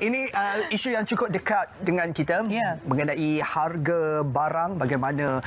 Ini isu yang cukup dekat dengan kita mengenai harga barang. Bagaimana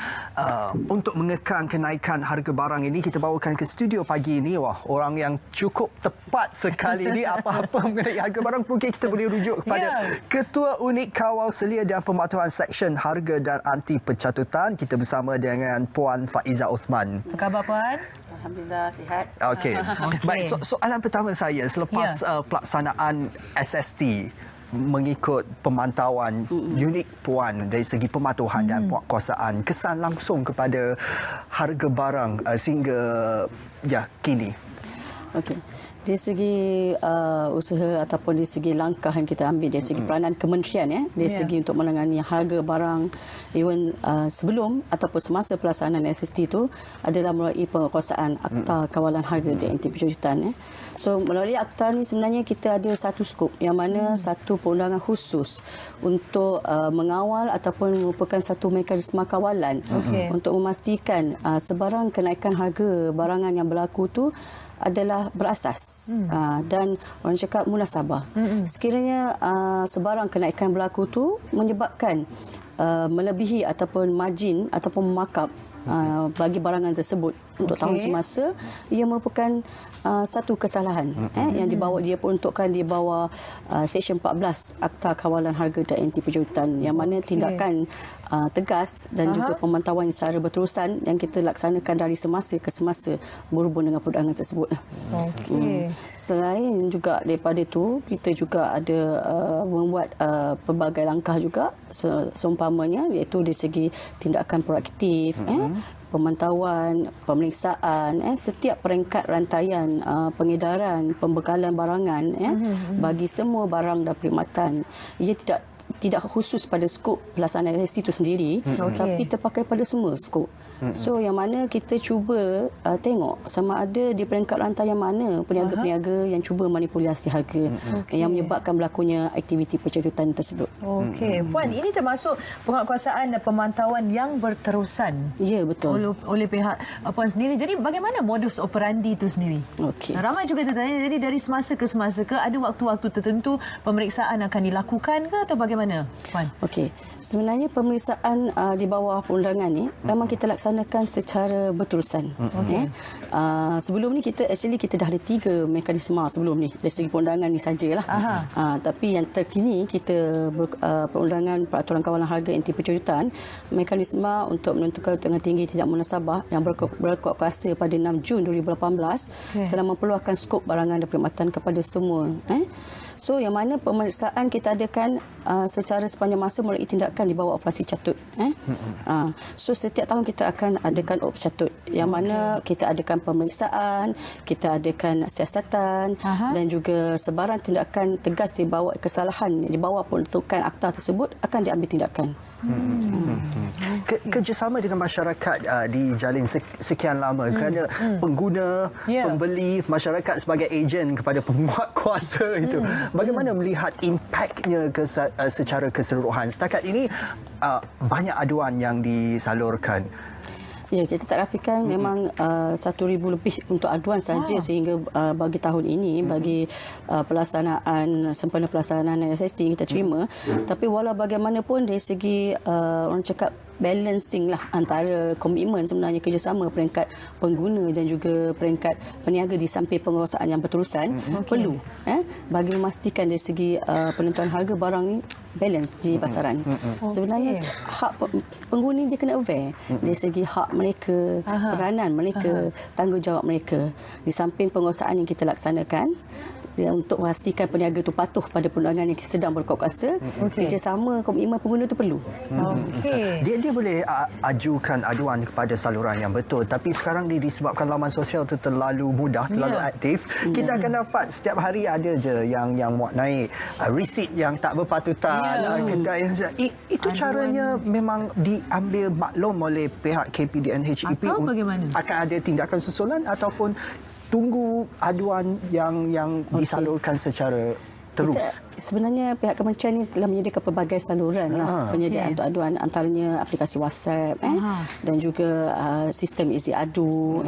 untuk mengekang kenaikan harga barang ini, kita bawakan ke studio pagi ini. Wah, orang yang cukup tepat sekali ini. Apa-apa mengenai harga barang mungkin kita boleh rujuk kepada Ketua Unit Kawal Selia dan Pematuhan Seksyen Harga dan Anti Pencatutan. Kita bersama dengan Puan Faiza Osman. Apa khabar, Puan? Alhamdulillah, sihat. Okey. Baik, soalan pertama saya selepas pelaksanaan SST mengikut pemantauan unit Puan dari segi pematuhan dan penguasaan, kesan langsung kepada harga barang sehingga kini. Okey. Dari segi usaha ataupun dari segi langkah yang kita ambil dari segi peranan kementerian dari segi untuk menangani harga barang even sebelum ataupun semasa pelaksanaan SST itu adalah melalui penguasaan Akta Kawalan Harga dan Anti Pencatutan. So melalui akta ni sebenarnya kita ada satu skop yang mana satu perundangan khusus untuk mengawal ataupun merupakan satu mekanisme kawalan untuk memastikan sebarang kenaikan harga barangan yang berlaku tu adalah berasas dan orang cakap munasabah. Sekiranya sebarang kenaikan berlaku tu menyebabkan melebihi ataupun margin ataupun markup bagi barangan tersebut untuk tahun semasa, ia merupakan satu kesalahan yang dibawa, dia peruntukkan di bawah Seksyen 14 Akta Kawalan Harga dan Anti Pencatutan, yang mana tindakan tegas dan juga pemantauan secara berterusan yang kita laksanakan dari semasa ke semasa berhubung dengan perundangan tersebut. Selain juga daripada itu, kita juga ada membuat pelbagai langkah juga seumpamanya, iaitu dari segi tindakan proaktif, pemantauan, pemeriksaan setiap peringkat rantaian pengedaran, pembekalan barangan bagi semua barang dan perkhidmatan. Ia tidak khusus pada skop pelaksanaan SST itu sendiri, tapi terpakai pada semua skop. So yang mana kita cuba tengok sama ada di peringkat rantai yang mana peniaga-peniaga yang cuba manipulasi harga yang menyebabkan berlakunya aktiviti pencatutan tersebut. Okey, Puan, ini termasuk penguatkuasaan dan pemantauan yang berterusan. Ya, betul. Oleh pihak Puan sendiri. Jadi bagaimana modus operandi itu sendiri? Ramai juga tertanya, jadi dari semasa ke semasa ke ada waktu-waktu tertentu pemeriksaan akan dilakukan ke atau bagaimana, Puan? Okey, sebenarnya pemeriksaan di bawah perundangan ni memang kita laksanakan secara berterusan. Sebelum ni kita dah ada 3 mekanisme sebelum ni dari segi perundangan ni sajalah. Tapi yang terkini kita perundangan Peraturan Kawalan Harga Anti Pencatutan, mekanisme untuk menentukan tengah tinggi tidak munasabah yang berkuat kuasa pada 6 Jun 2018 telah memperluaskan skop barangan dan perkhidmatan kepada semua. So yang mana pemeriksaan kita adakan secara sepanjang masa melalui tindakan di bawah operasi catut. So setiap tahun kita akan adakan operasi catut yang mana kita adakan pemeriksaan, kita adakan siasatan dan juga sebarang tindakan tegas di bawah kesalahan di bawah peruntukan akta tersebut akan diambil tindakan. Kerjasama dengan masyarakat dijalin sekian lama kerana pengguna, pembeli, masyarakat sebagai ejen kepada penguatkuasa itu. Bagaimana melihat impaknya secara keseluruhan? Setakat ini banyak aduan yang disalurkan. Ya, kita takdirkan memang 1,000 lebih untuk aduan saja sehingga bagi tahun ini, bagi pelaksanaan sempena pelaksanaan SST kita terima. Tapi walau bagaimanapun dari segi orang cakap balancing lah antara komitmen sebenarnya kerjasama peringkat pengguna dan juga peringkat peniaga di samping penguasaan yang berterusan perlu bagi memastikan dari segi penentuan harga barang ni balance di pasaran. Sebenarnya hak pengguna dia kena aware dari segi hak mereka, peranan mereka, tanggungjawab mereka di samping penguasaan yang kita laksanakan untuk memastikan peniaga itu patuh pada perundangan yang sedang berkuat kuasa. Kerjasama komitmen pengguna itu perlu. Dia boleh ajukan aduan kepada saluran yang betul, tapi sekarang ni disebabkan laman sosial itu terlalu mudah, terlalu aktif, kita akan dapat setiap hari ada je yang muat naik resit yang tak berpatutan, kedai itu caranya memang diambil maklum oleh pihak KPDN HEP atau bagaimana? Akan ada tindakan susulan ataupun tunggu aduan yang disalurkan secara terus? sebenarnya pihak kementerian ini telah menyediakan pelbagai saluran penyediaan untuk aduan, antaranya aplikasi WhatsApp dan juga sistem isi adu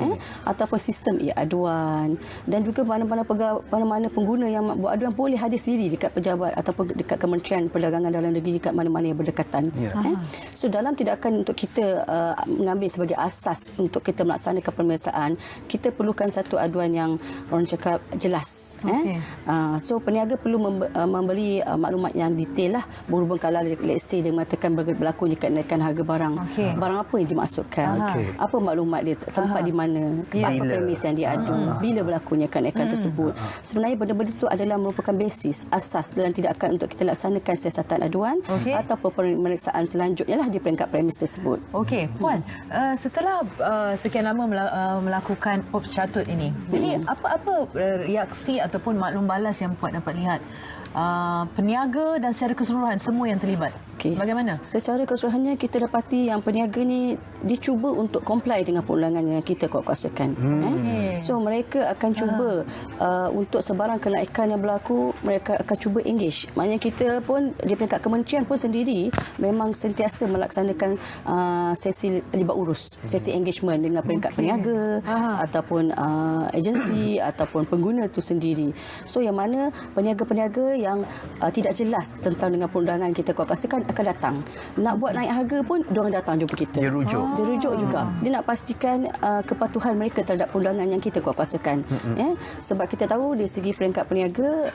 ataupun sistem e-aduan, dan juga mana-mana pengguna yang buat aduan boleh hadir sendiri dekat pejabat ataupun dekat Kementerian Perdagangan Dalam Negeri dekat mana-mana yang berdekatan. So dalam tindakan untuk kita mengambil sebagai asas untuk kita melaksanakan pemeriksaan, kita perlukan satu aduan yang orang cakap jelas. So peniaga perlu memberi maklumat yang detail lah, berhubung kalau let's say dia mengatakan berlakunya kenaikan harga barang. Barang apa yang dimaksudkan? Apa maklumat dia, tempat di mana, apa premis yang diadu, bila berlakunya kenaikan tersebut. Sebenarnya benda-benda itu adalah merupakan basis, asas dalam tindakan untuk kita laksanakan siasatan aduan ataupun pemeriksaan selanjutnya lah di peringkat premis tersebut. Okey, Puan, setelah sekian lama melakukan ops catut ini, jadi apa-apa reaksi ataupun maklum balas yang Puan dapat lihat? Peniaga dan secara keseluruhan semua yang terlibat. Bagaimana? Secara keseluruhannya kita dapati yang peniaga ni dicuba untuk comply dengan perundangan yang kita kuatkuasakan. So mereka akan cuba untuk sebarang kenaikan yang berlaku, mereka akan cuba engage. Maknanya kita pun di peringkat kementerian pun sendiri memang sentiasa melaksanakan sesi libat urus, sesi engagement dengan peringkat peniaga ataupun agensi ataupun pengguna itu sendiri. So yang mana peniaga-peniaga yang tidak jelas tentang dengan perundangan kita kuatkuasakan akan datang. Nak buat naik harga pun diorang datang jumpa kita. Dia rujuk juga. Dia nak pastikan kepatuhan mereka terhadap perundangan yang kita kuatkuasakan. Sebab kita tahu dari segi peringkat peniaga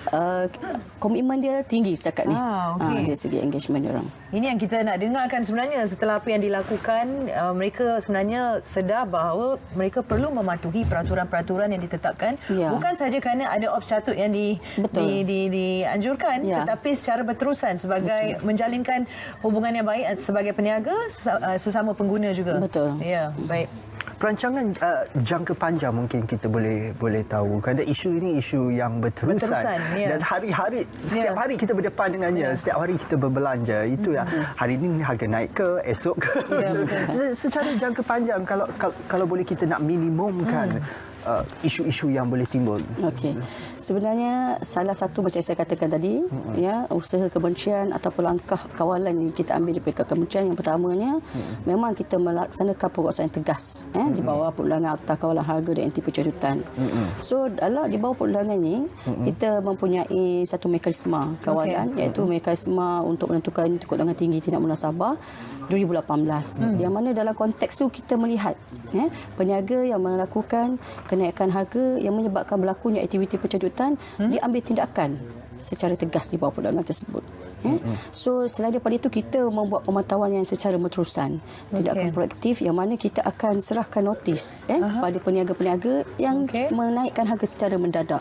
komitmen dia tinggi setakat ni. Dari segi engagement diorang. Ini yang kita nak dengarkan sebenarnya setelah apa yang dilakukan. Mereka sebenarnya sedar bahawa mereka perlu mematuhi peraturan-peraturan yang ditetapkan. Bukan sahaja kerana ada ops catut yang dianjurkan, tetapi secara berterusan sebagai menjalinkan hubungan yang baik sebagai peniaga sesama pengguna juga. Betul. Ya, baik. Perancangan jangka panjang mungkin kita boleh tahu, kerana isu ini isu yang berterusan dan hari-hari setiap hari kita berdepan dengannya, setiap hari kita berbelanja. Itu ya, hari ini harga naik ke, esok ke. Secara jangka panjang kalau boleh kita nak minimumkan isu-isu yang boleh timbul. Okey. Sebenarnya salah satu macam saya katakan tadi, usaha kementerian ataupun langkah kawalan yang kita ambil di peringkat kementerian, yang pertamanya memang kita melaksanakan penguasaan yang tegas di bawah perundangan Akta Kawalan Harga dan Anti Pencabutan. So dalam di bawah perundangan ni kita mempunyai satu mekanisme kawalan, iaitu mekanisme untuk menentukan keundangan tinggi tindak munasabah 2018. Yang mana dalam konteks tu kita melihat peniaga yang melakukan kenaikan harga yang menyebabkan berlakunya aktiviti pencabutan, diambil tindakan secara tegas di bawah perundangan tersebut. So selain daripada itu, kita membuat pemantauan yang secara berterusan, tindakan proaktif yang mana kita akan serahkan notis kepada peniaga-peniaga yang menaikkan harga secara mendadak.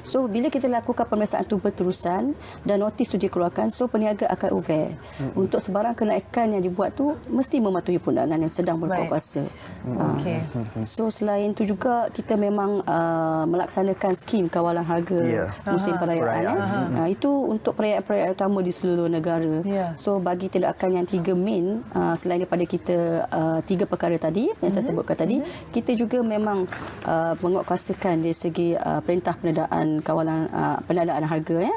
So bila kita lakukan pemeriksaan itu berterusan dan notis itu dikeluarkan, so peniaga akan aware untuk sebarang kenaikan yang dibuat tu mesti mematuhi perundangan yang sedang berkuasa. So selain itu juga kita memang melaksanakan skim kawalan harga musim perayaan. Itu untuk perayaan-perayaan utama di seluruh negara. So bagi tindakan yang 3 main, selain daripada kita 3 perkara tadi yang saya sebutkan tadi, kita juga memang menguatkuasakan dari segi perintah penadaan kawalan penadaan harga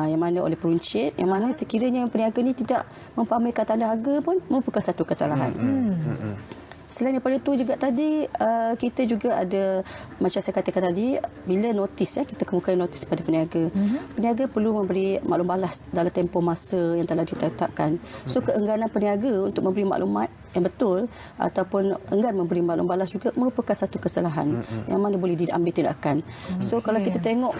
yang mana oleh peruncit, yang mana sekiranya peniaga ni tidak mempamerkan tanda harga pun merupakan satu kesalahan. Selain daripada itu juga tadi kita juga ada, macam saya katakan tadi, bila notis kita kemukakan notis pada peniaga, peniaga perlu memberi maklum balas dalam tempoh masa yang telah ditetapkan. So keengganan peniaga untuk memberi maklumat yang betul ataupun enggan memberi maklum balas juga merupakan satu kesalahan yang mana boleh diambil tindakan. So kalau kita tengok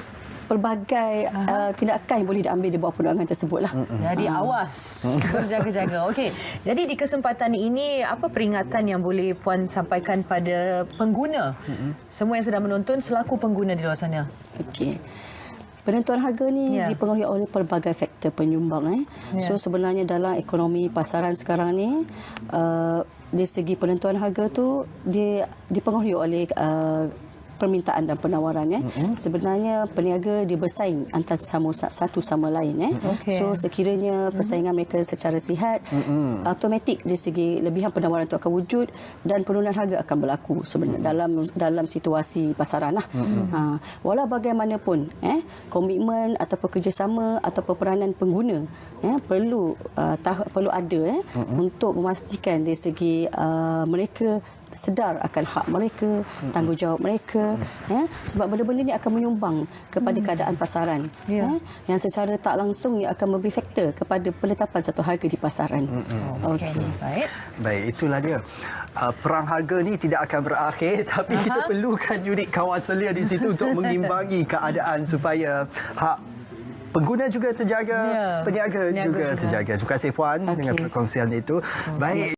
pelbagai tindakan yang boleh diambil di bawah perundangan tersebutlah. Jadi awas, berjaga-jaga. Okey. Jadi di kesempatan ini, apa peringatan yang boleh Puan sampaikan pada pengguna, semua yang sedang menonton selaku pengguna di luar sana? Okey. Penentuan harga ni dipengaruhi oleh pelbagai faktor penyumbang. So sebenarnya dalam ekonomi pasaran sekarang ni, dari segi penentuan harga tu dia dipengaruhi oleh permintaan dan penawaran sebenarnya peniaga dia bersaing antara satu sama lain so sekiranya persaingan mereka secara sihat automatik dari segi lebihan penawaran itu akan wujud dan penurunan harga akan berlaku sebenarnya dalam situasi pasaran walau bagaimanapun komitmen ataupun kerjasama atau peranan pengguna perlu ada untuk memastikan dari segi mereka sedar akan hak mereka, tanggungjawab mereka sebab benda-benda ini akan menyumbang kepada keadaan pasaran yang secara tak langsung ia akan memberi faktor kepada penetapan satu harga di pasaran. Okey. Baik, itulah dia. Perang harga ni tidak akan berakhir tapi kita perlukan unit kawal selia di situ untuk mengimbangi keadaan supaya hak pengguna juga terjaga, peniaga juga terjaga. Terima kasih Puan dengan perkongsian itu. Baik.